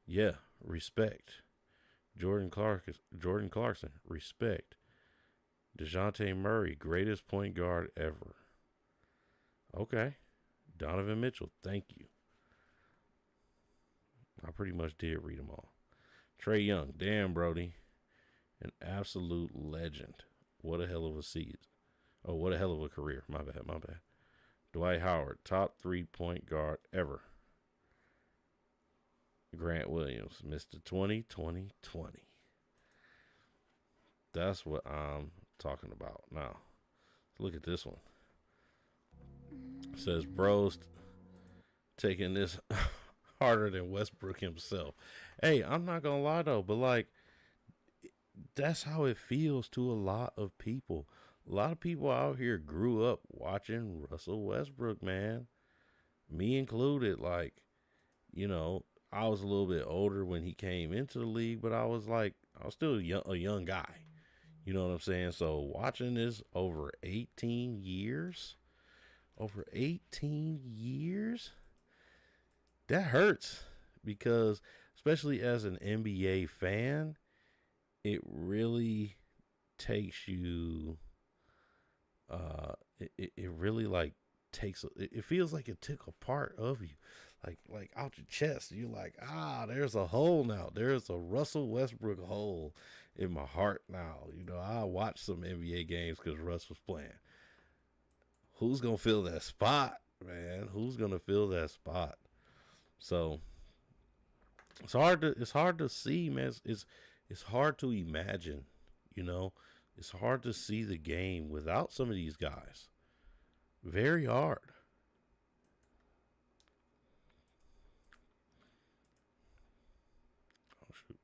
Yeah, respect. Jordan Clarkson, respect. DeJounte Murray, greatest point guard ever. Okay. Donovan Mitchell, thank you. I pretty much did read them all. Trae Young, damn, Brody. An absolute legend. What a hell of a season. Oh, what a hell of a career. My bad. Dwight Howard, top 3-point guard ever. Grant Williams, Mr. 20-20-20. That's what I'm talking about. Now, look at this one. It says, bros taking this harder than Westbrook himself. Hey, I'm not going to lie, though, but, that's how it feels to a lot of people. A lot of people out here grew up watching Russell Westbrook, man. Me included. I was a little bit older when he came into the league, but I was still a young guy. You know what I'm saying? So watching this over 18 years, that hurts, because especially as an NBA fan, it really takes you, it really it feels like it took a part of you, like out your chest. You're like, there's a hole now. There's a Russell Westbrook hole in my heart now. I watched some NBA games because Russ was playing. Who's going to fill that spot, man? Who's going to fill that spot? So it's hard to see, man. It's hard to imagine, It's hard to see the game without some of these guys. Very hard. Oh, shoot.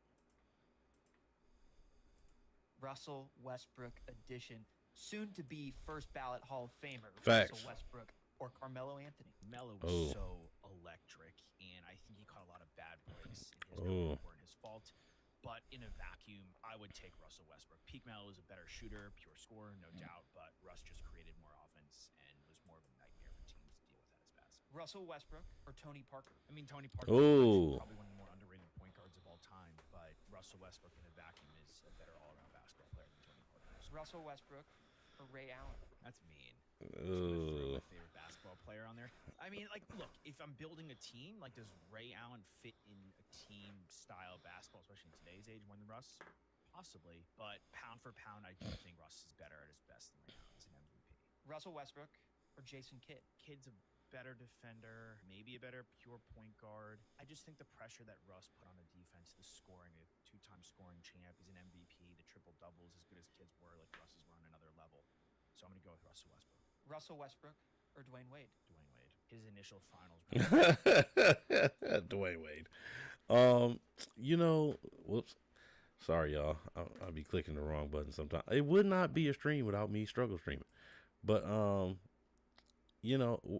Russell Westbrook edition. Soon to be first ballot Hall of Famer. Facts. Russell Westbrook or Carmelo Anthony. Melo was so electric, and I think he caught a lot of bad breaks in his career that weren't his fault. But in a vacuum, I would take Russell Westbrook. Peak Melo is a better shooter, pure scorer, no doubt, but Russ just created more offense and was more of a nightmare for teams to deal with at his best. Russell Westbrook or Tony Parker? I mean, Tony Parker is probably one of the more underrated point guards of all time, but Russell Westbrook in a vacuum is a better all-around basketball player than Tony Parker. Russell Westbrook or Ray Allen? That's mean. My favorite basketball player on there. I mean, look, if I'm building a team, does Ray Allen fit in a team-style basketball, especially in today's age, more than Russ? Possibly, but pound for pound, I do think Russ is better at his best than Ray Allen as an MVP. Russell Westbrook or Jason Kidd? Kidd's a better defender, maybe a better pure point guard. I just think the pressure that Russ put on the defense, the scoring, a two-time scoring champ, he's an MVP, the triple-doubles, as good as Kidd's were, Russ is on another level. So I'm going to go with Russell Westbrook. Russell Westbrook or Dwayne Wade? Dwayne Wade. His initial finals. Dwayne Wade. Whoops. Sorry, y'all. I'll be clicking the wrong button sometimes. It would not be a stream without me struggle streaming. But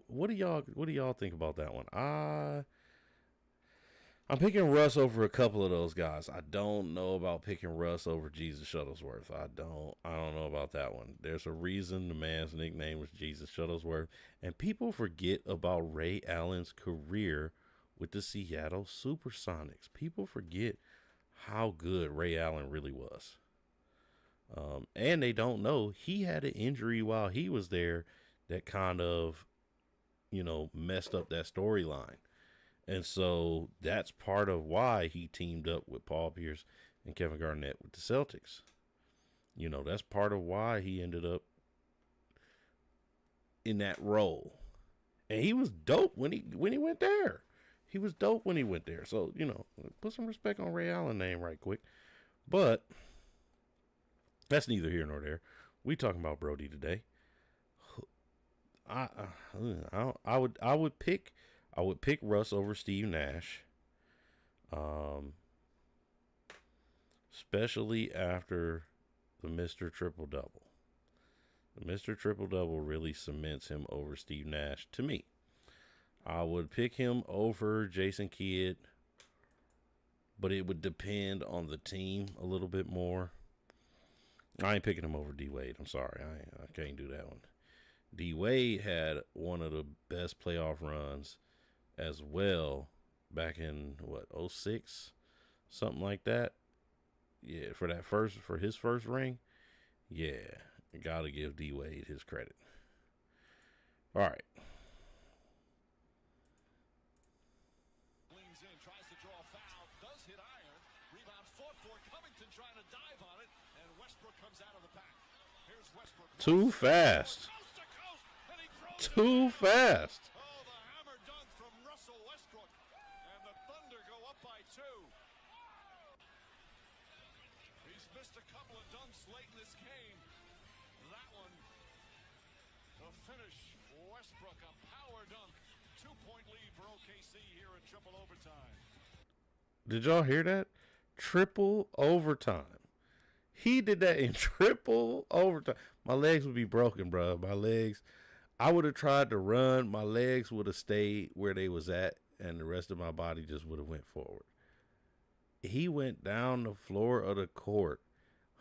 what do y'all think about that one? I'm picking Russ over a couple of those guys. I don't know about picking Russ over Jesus Shuttlesworth. I don't know about that one. There's a reason the man's nickname was Jesus Shuttlesworth, and people forget about Ray Allen's career with the Seattle Supersonics. People forget how good Ray Allen really was. And they don't know he had an injury while he was there that kind of, messed up that storyline. And so that's part of why he teamed up with Paul Pierce and Kevin Garnett with the Celtics. That's part of why he ended up in that role. And he was dope when he went there. He was dope when he went there. So, you know, put some respect on Ray Allen's name right quick. But that's neither here nor there. We talking about Brody today. I would pick Russ over Steve Nash. Especially after the Mr. Triple Double. The Mr. Triple Double really cements him over Steve Nash to me. I would pick him over Jason Kidd, but it would depend on the team a little bit more. I ain't picking him over D Wade. I'm sorry. I can't do that one. D Wade had one of the best playoff runs as well back in, 06? Something like that. Yeah, for his first ring. Yeah, got to give D Wade his credit. All right. Leans in, tries to draw a foul, does hit iron. Rebound fought for. Covington trying to dive on it, and Westbrook comes out of the pack. Here's Westbrook. Too fast. Too fast. Oh, the hammer dunk from Russell Westbrook, and the Thunder go up by 2. He's missed a couple of dunks late in this game. That one, the finish. Westbrook, a power dunk. 2-point lead for OKC here in triple overtime. Did y'all hear that? Triple overtime. He did that in triple overtime. My legs would be broken, bro. My legs. I would have tried to run. My legs would have stayed where they was at, and the rest of my body just would have went forward. He went down the floor of the court,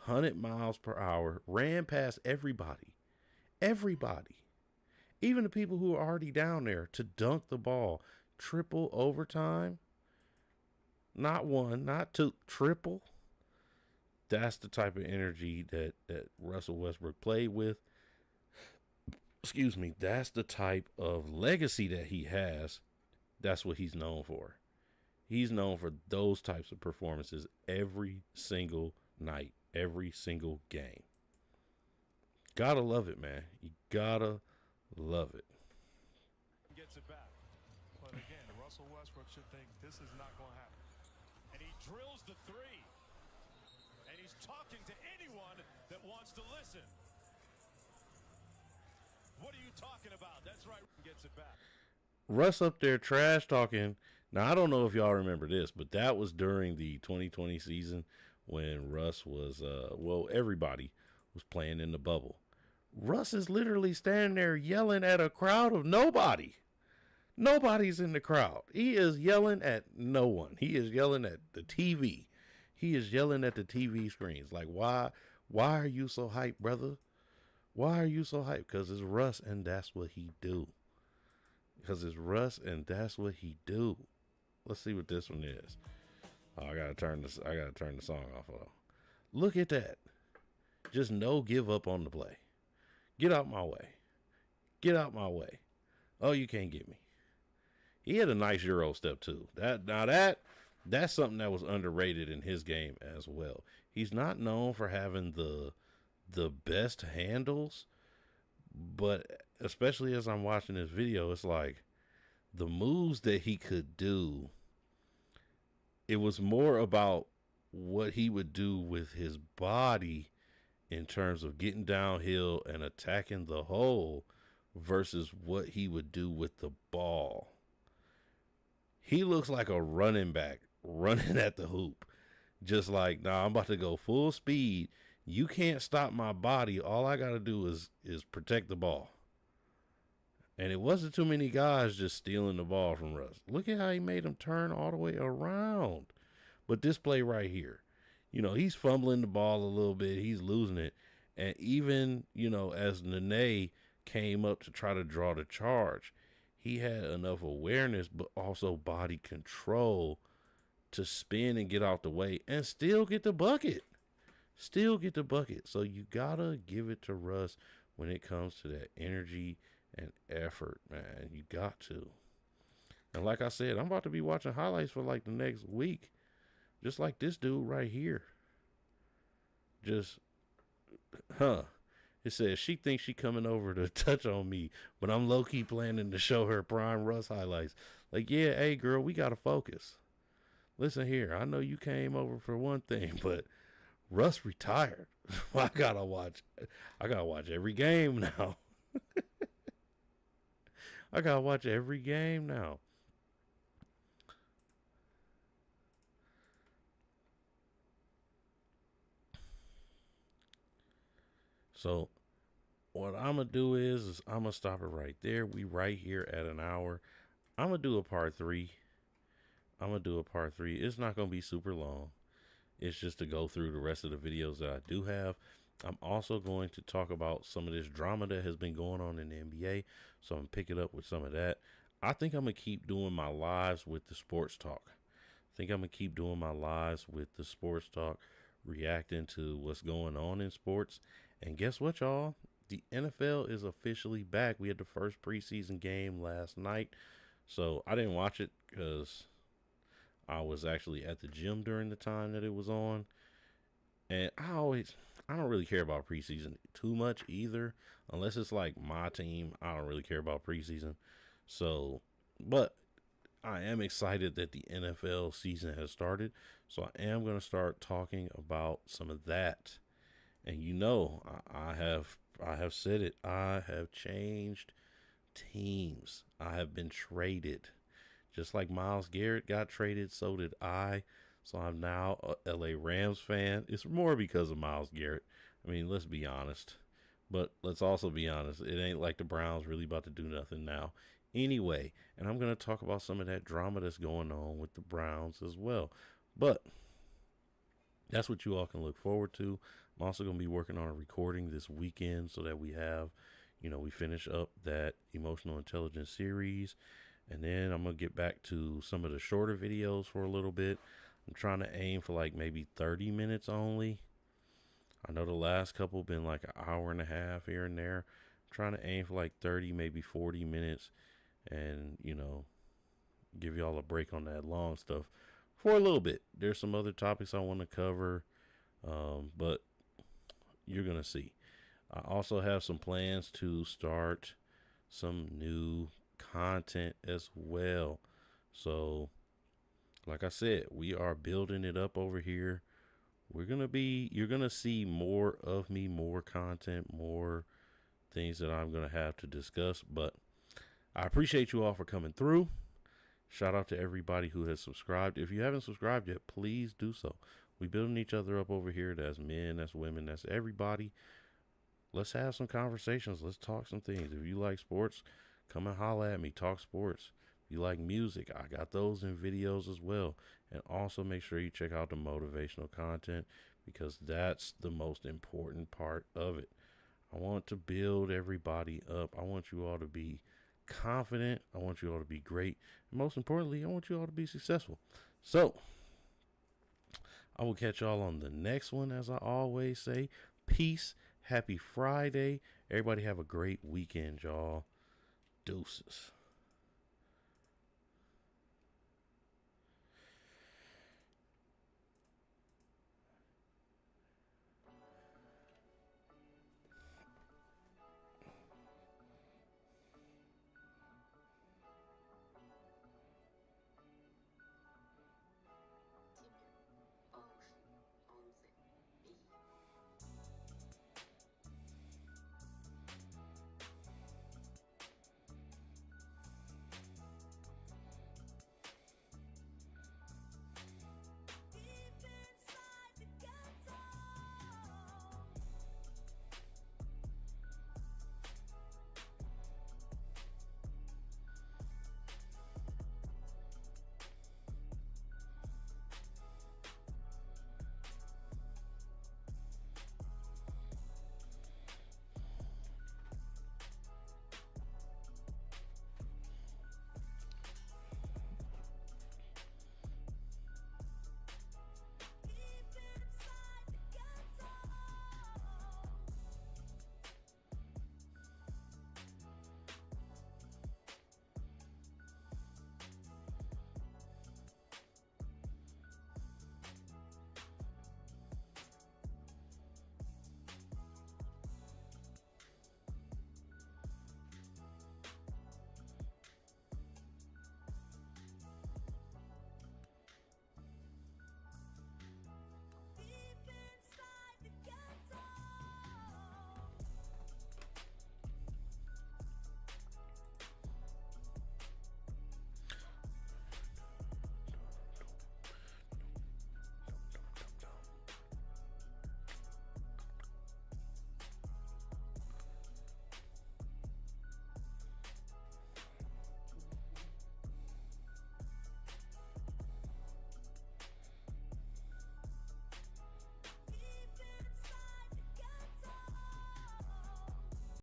100 miles per hour, ran past everybody. Everybody. Even the people who were already down there to dunk the ball. Triple overtime. Not one, not two, triple. That's the type of energy that Russell Westbrook played with. Excuse me. That's the type of legacy that he has. That's what he's known for. He's known for those types of performances every single night, every single game. Gotta love it, man. You gotta love it. Gets it back. But again, Russell Westbrook should think this is not going to happen. And he drills the 3. And he's talking to anyone that wants to listen. What are you talking about? That's right. Gets it back. Russ up there trash talking. Now, I don't know if y'all remember this, but that was during the 2020 season when Russ was, everybody was playing in the bubble. Russ is literally standing there yelling at a crowd of nobody. Nobody's in the crowd. He is yelling at no one. He is yelling at the TV. He is yelling at the TV screens. Like, why are you so hyped, brother? Why are you so hyped? Because it's Russ and that's what he do. Because it's Russ and that's what he do. Let's see what this one is. Oh, I gotta turn the song off. Look at that. Just no give up on the play. Get out my way. Get out my way. Oh, you can't get me. He had a nice Euro step too. That's something that was underrated in his game as well. He's not known for having the best handles, but especially as I'm watching this video, it's like the moves that he could do, it was more about what he would do with his body in terms of getting downhill and attacking the hole versus what he would do with the ball. He looks like a running back running at the hoop. Just like, nah, I'm about to go full speed. You can't stop my body. All I got to do is protect the ball. And it wasn't too many guys just stealing the ball from Russ. Look at how he made him turn all the way around. But this play right here, he's fumbling the ball a little bit. He's losing it. And even, as Nene came up to try to draw the charge, he had enough awareness, but also body control to spin and get out the way and still get the bucket. Still get the bucket. So you got to give it to Russ when it comes to that energy and effort, man. You got to. And like I said, I'm about to be watching highlights for like the next week. Just like this dude right here. It says she thinks she coming over to touch on me, but I'm low-key planning to show her prime Russ highlights. Like, yeah, hey, girl, we got to focus. Listen here, I know you came over for one thing, but Russ retired. I gotta watch every game now. I gotta watch every game now. So what I'm gonna do is I'm gonna stop it right there. We right here at an hour. I'm gonna do a part 3. It's not gonna be super long. It's just to go through the rest of the videos that I do have. I'm also going to talk about some of this drama that has been going on in the NBA. So I'm picking up with some of that. I think I'm going to keep doing my lives with the sports talk. Reacting to what's going on in sports. And guess what, y'all? The NFL is officially back. We had the first preseason game last night. So I didn't watch it because I was actually at the gym during the time that it was on. And I don't really care about preseason too much either. Unless it's like my team, I don't really care about preseason. So, but I am excited that the NFL season has started. So I am going to start talking about some of that. And you know, I have said it. I have changed teams. I have been traded. Just like Myles Garrett got traded, so did I. So I'm now a LA Rams fan. It's more because of Myles Garrett. I mean, let's be honest. But let's also be honest. It ain't like the Browns really about to do nothing now. Anyway, and I'm going to talk about some of that drama that's going on with the Browns as well. But that's what you all can look forward to. I'm also going to be working on a recording this weekend so that we have, we finish up that emotional intelligence series. And then I'm going to get back to some of the shorter videos for a little bit. I'm trying to aim for like maybe 30 minutes only. I know the last couple been like an hour and a half here and there. I'm trying to aim for like 30, maybe 40 minutes. And, give y'all a break on that long stuff for a little bit. There's some other topics I want to cover. But you're going to see. I also have some plans to start some new content as well. So, like I said, we are building it up over here. You're going to see more of me, more content, more things that I'm going to have to discuss. But I appreciate you all for coming through. Shout out to everybody who has subscribed. If you haven't subscribed yet, please do so. We building each other up over here. That's men, that's women, that's everybody. Let's have some conversations. Let's talk some things. If you like sports, come and holla at me. Talk sports. If you like music, I got those in videos as well. And also make sure you check out the motivational content because that's the most important part of it. I want to build everybody up. I want you all to be confident. I want you all to be great. And most importantly, I want you all to be successful. So, I will catch y'all on the next one, as I always say. Peace. Happy Friday. Everybody have a great weekend, y'all. Deuces.